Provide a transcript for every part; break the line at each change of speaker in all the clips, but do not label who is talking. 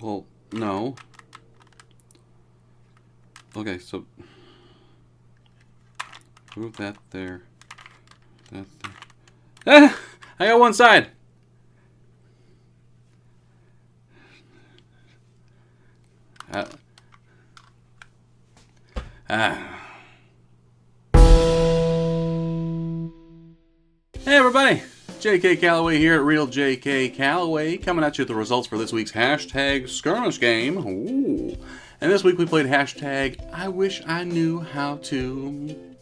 Well, no. Okay, so move that there. That there. Ah! I got one side. Hey everybody, JK Callaway here at Real JK Callaway, coming at you with the results for this week's hashtag Skirmish game. Ooh. And this week we played hashtag I wish I knew how to.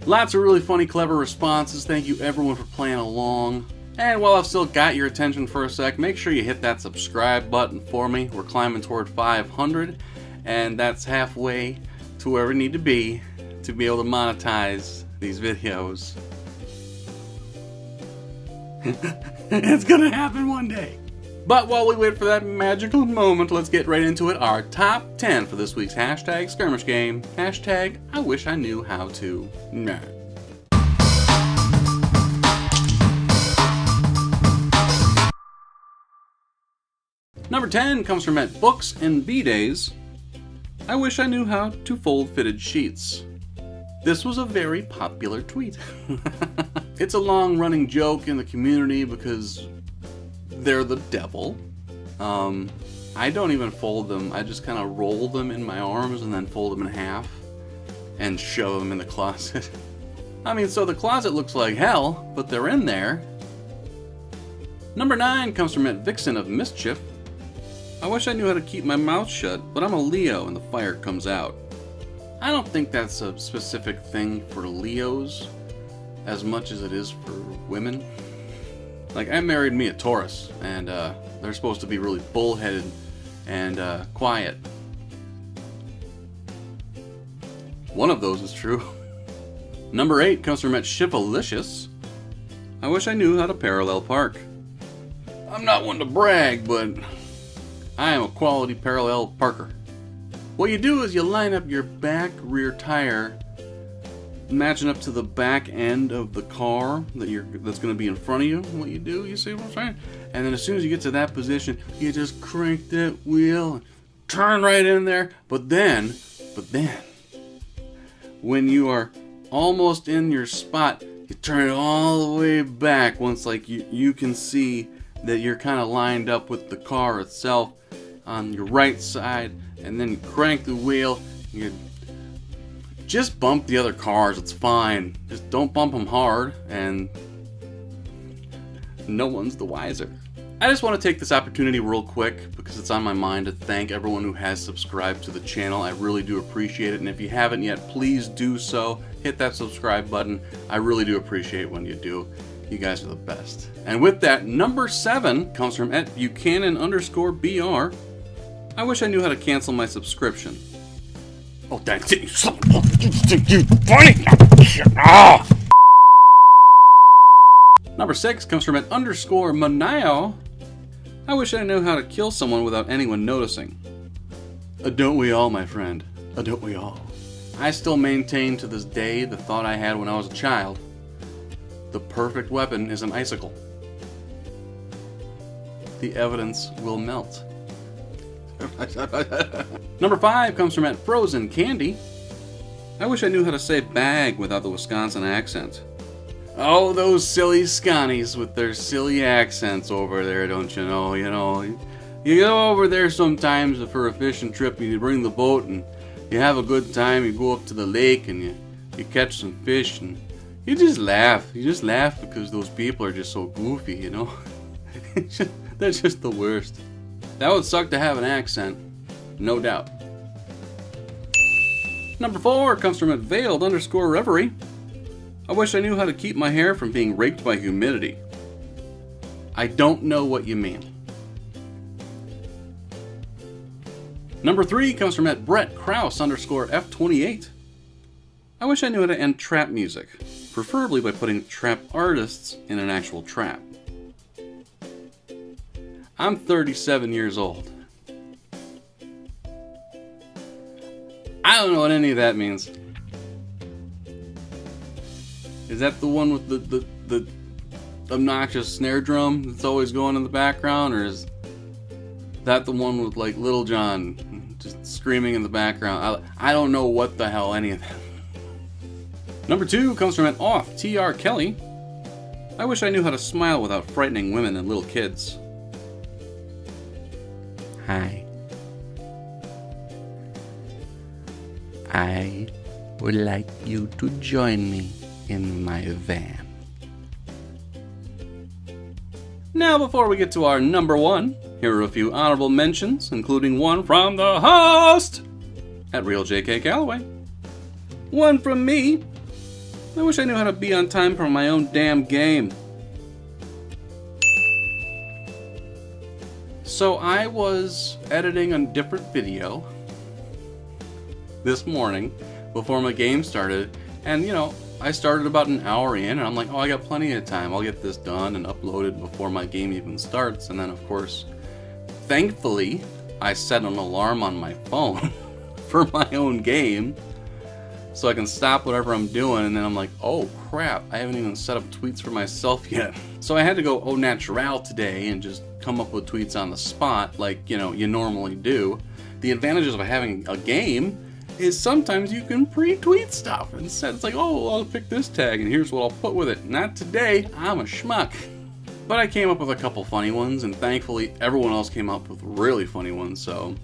Lots of really funny, clever responses. Thank you everyone for playing along. And while I've still got your attention for a sec, make sure you hit that subscribe button for me. We're climbing toward 500, and that's halfway to where we need to be able to monetize these videos. It's gonna happen one day. But while we wait for that magical moment, let's get right into it. Our top 10 for this week's hashtag Skirmish game. Hashtag I wish I knew how to. Nah. Number 10 comes from at Books and B-Days. I wish I knew how to fold fitted sheets. This was a very popular tweet. It's a long-running joke in the community because they're the devil. I don't even fold them. I just kind of roll them in my arms and then fold them in half and shove them in the closet. I mean, so the closet looks like hell, but they're in there. Number 9 comes from at Vixen of Mischief. I wish I knew how to keep my mouth shut, but I'm a Leo and the fire comes out. I don't think that's a specific thing for Leos as much as it is for women. Like, I married me a Taurus, and they're supposed to be really bullheaded and quiet. One of those is true. Number 8 comes from at Shivalicious. I wish I knew how to parallel park. I'm not one to brag, but I am a quality parallel parker. What you do is you line up your back rear tire matching up to the back end of the car that's going to be in front of you. What you do, you see what I'm saying? And then as soon as you get to that position, you just crank that wheel and turn right in there. But then, when you are almost in your spot, you turn it all the way back once like you can see that you're kind of lined up with the car itself on your right side, and then you crank the wheel. You just bump the other cars, it's fine. Just don't bump them hard, and no one's the wiser. I just want to take this opportunity real quick because it's on my mind to thank everyone who has subscribed to the channel. I really do appreciate it, and if you haven't yet, please do so. Hit that subscribe button. I really do appreciate when you do. You guys are the best. And with that, number 7 comes from at Buchanan_BR. I wish I knew how to cancel my subscription. Oh, that's it, you funny! Number 6 comes from at _Manio. I wish I knew how to kill someone without anyone noticing. Don't we all, my friend? Don't we all? I still maintain to this day the thought I had when I was a child. The perfect weapon is an icicle. The evidence will melt. Number 5 comes from at Frozen Candy. I wish I knew how to say bag without the Wisconsin accent. Oh, those silly Scotties with their silly accents over there, don't you know? You go over there sometimes for a fishing trip and you bring the boat and you have a good time. You go up to the lake and you catch some fish and you just laugh. You just laugh because those people are just so goofy, you know? They're just the worst. That would suck to have an accent, no doubt. Number 4 comes from at Veiled_Reverie. I wish I knew how to keep my hair from being raked by humidity. I don't know what you mean. Number 3 comes from at Brett Kraus_F28. I wish I knew how to end trap music, preferably by putting trap artists in an actual trap. I'm 37 years old. I don't know what any of that means. Is that the one with the obnoxious snare drum that's always going in the background, or is That the one with like Little John just screaming in the background. I don't know what the hell any of that. Number 2 comes from an off T.R. Kelly. I wish I knew how to smile without frightening women and little kids. Hi. I would like you to join me in my van. Now, before we get to our number 1, here are a few honorable mentions, including one from the host at Real JK Callaway. One from me. I wish I knew how to be on time for my own damn game. So I was editing a different video this morning before my game started, and you know, I started about an hour in, and I'm like, oh, I got plenty of time. I'll get this done and uploaded before my game even starts. And then, of course, thankfully, I set an alarm on my phone for my own game so I can stop whatever I'm doing. And then I'm like, oh crap, I haven't even set up tweets for myself yet. So I had to go au naturel today and just come up with tweets on the spot like, you know, you normally do. The advantages of having a game is sometimes you can pre-tweet stuff. Instead, it's like, oh, I'll pick this tag and here's what I'll put with it. Not today, I'm a schmuck. But I came up with a couple funny ones, and thankfully everyone else came up with really funny ones, so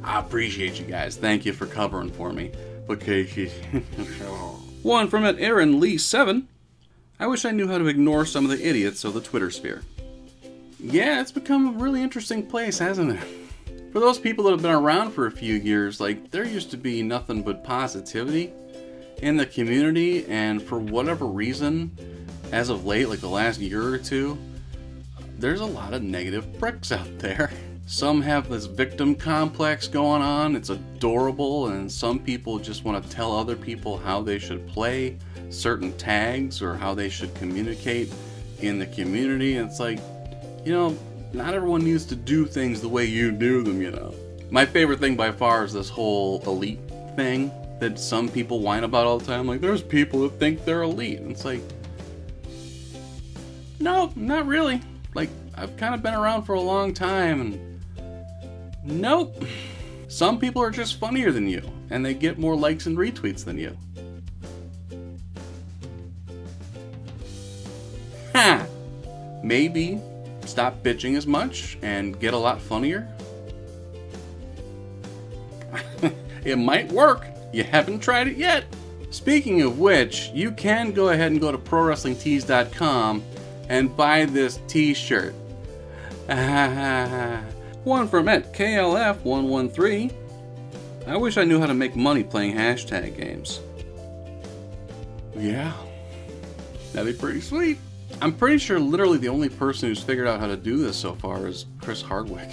I appreciate you guys. Thank you for covering for me. Okay. One from at Aaron Lee 7. I wish I knew how to ignore some of the idiots of the Twitter sphere. Yeah, it's become a really interesting place, hasn't it? For those people that have been around for a few years, like, there used to be nothing but positivity in the community, and for whatever reason, as of late, like the last year or two, there's a lot of negative pricks out there. Some have this victim complex going on, it's adorable, and some people just want to tell other people how they should play certain tags or how they should communicate in the community. And it's like, you know, not everyone needs to do things the way you do them, you know. My favorite thing by far is this whole elite thing that some people whine about all the time. Like, there's people that think they're elite. And it's like, no, not really. Like, I've kind of been around for a long time, and nope. Some people are just funnier than you, and they get more likes and retweets than you. Ha! Maybe stop bitching as much and get a lot funnier. It might work. You haven't tried it yet. Speaking of which, you can go ahead and go to ProWrestlingTees.com and buy this t-shirt. One from KLF113. I wish I knew how to make money playing hashtag games. Yeah, that'd be pretty sweet. I'm pretty sure literally the only person who's figured out how to do this so far is Chris Hardwick.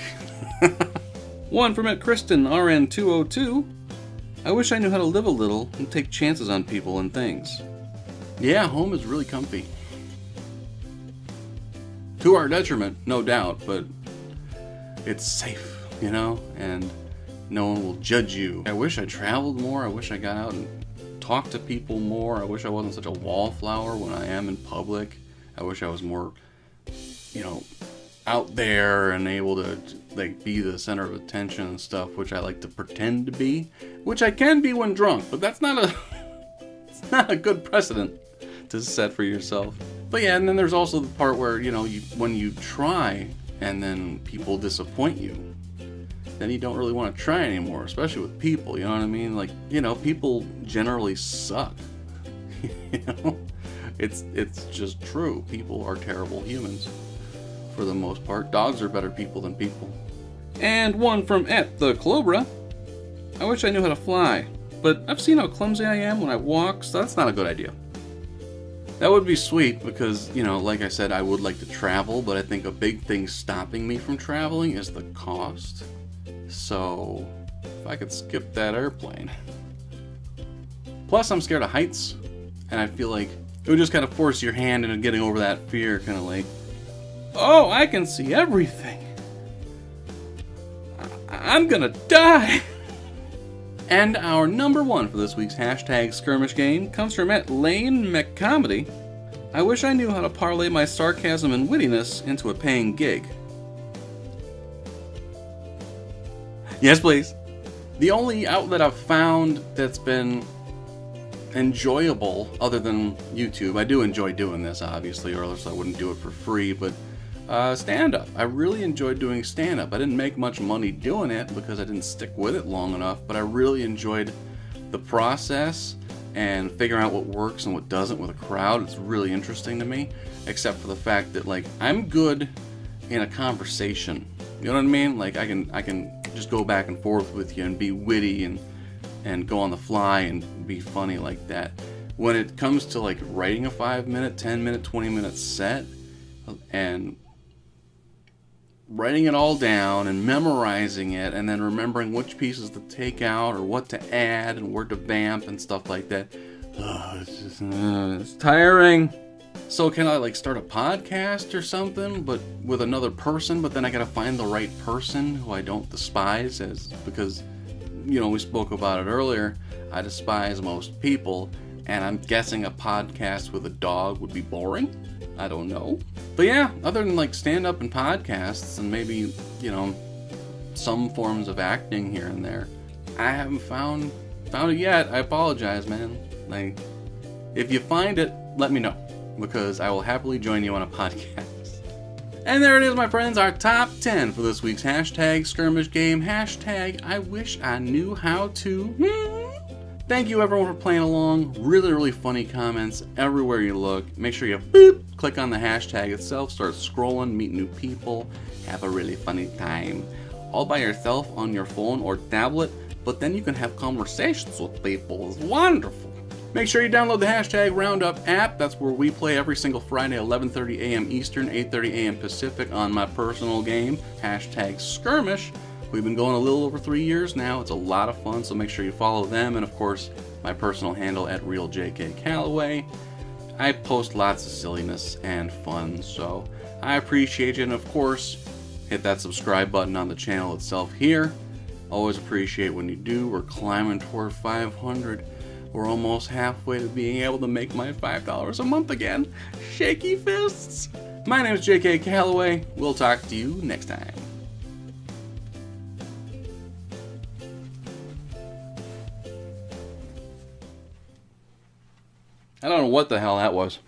One from Kristen RN202. I wish I knew how to live a little and take chances on people and things. Yeah, home is really comfy. To our detriment, no doubt, but it's safe, you know, and no one will judge you. I wish I traveled more. I wish I got out and talked to people more. I wish I wasn't such a wallflower when I am in public. I wish I was more, you know, out there and able to like be the center of attention and stuff, which I like to pretend to be, which I can be when drunk, but that's not it's not a good precedent to set for yourself. But yeah, and then there's also the part where, you know, when you try and then people disappoint you, then you don't really want to try anymore, especially with people, you know what I mean? Like, you know, people generally suck. You know? It's just true. People are terrible humans for the most part. Dogs are better people than people. And one from the Clobra. I wish I knew how to fly, but I've seen how clumsy I am when I walk, so that's not a good idea. That would be sweet because, you know, like I said, I would like to travel, but I think a big thing stopping me from traveling is the cost. So, if I could skip that airplane. Plus, I'm scared of heights, and I feel like it would just kind of force your hand into getting over that fear, kind of like, oh, I can see everything. I'm gonna die. And our number 1 for this week's hashtag skirmish game comes from Lane McComedy. I wish I knew how to parlay my sarcasm and wittiness into a paying gig. Yes, please. The only outlet I've found that's been enjoyable, other than YouTube, I do enjoy doing this, obviously, or else I wouldn't do it for free, but stand-up. I really enjoyed doing stand-up. I didn't make much money doing it because I didn't stick with it long enough, but I really enjoyed the process and figuring out what works and what doesn't with a crowd. It's really interesting to me, except for the fact that, like, I'm good in a conversation. You know what I mean? Like, I can just go back and forth with you and be witty and go on the fly and be funny like that. When it comes to, like, writing a 5-minute, 10-minute, 20-minute set and writing it all down and memorizing it and then remembering which pieces to take out or what to add and where to vamp and stuff like that, it's tiring. So can I, like, start a podcast or something, but with another person, but then I gotta find the right person who I don't despise, because, you know, we spoke about it earlier, I despise most people, and I'm guessing a podcast with a dog would be boring? I don't know. But yeah, other than, like, stand-up and podcasts and maybe, you know, some forms of acting here and there, I haven't found it yet. I apologize, man. Like, if you find it, let me know, because I will happily join you on a podcast. And there it is, my friends, our top 10 for this week's hashtag skirmish game, hashtag I wish I knew how to. Thank you everyone for playing along. Really, really funny comments everywhere you look. Make sure you click on the hashtag itself, start scrolling, meet new people, have a really funny time. All by yourself on your phone or tablet, but then you can have conversations with people. It's wonderful. Make sure you download the hashtag Roundup app. That's where we play every single Friday, 11:30 a.m. Eastern, 8:30 a.m. Pacific on my personal game, hashtag Skirmish. We've been going a little over 3 years now. It's a lot of fun, so make sure you follow them. And of course, my personal handle at RealJKCallaway. I post lots of silliness and fun, so I appreciate you. And of course, hit that subscribe button on the channel itself here. Always appreciate when you do. We're climbing toward 500. We're almost halfway to being able to make my $5 a month again. Shaky fists. My name is J.K. Callaway. We'll talk to you next time. I don't know what the hell that was.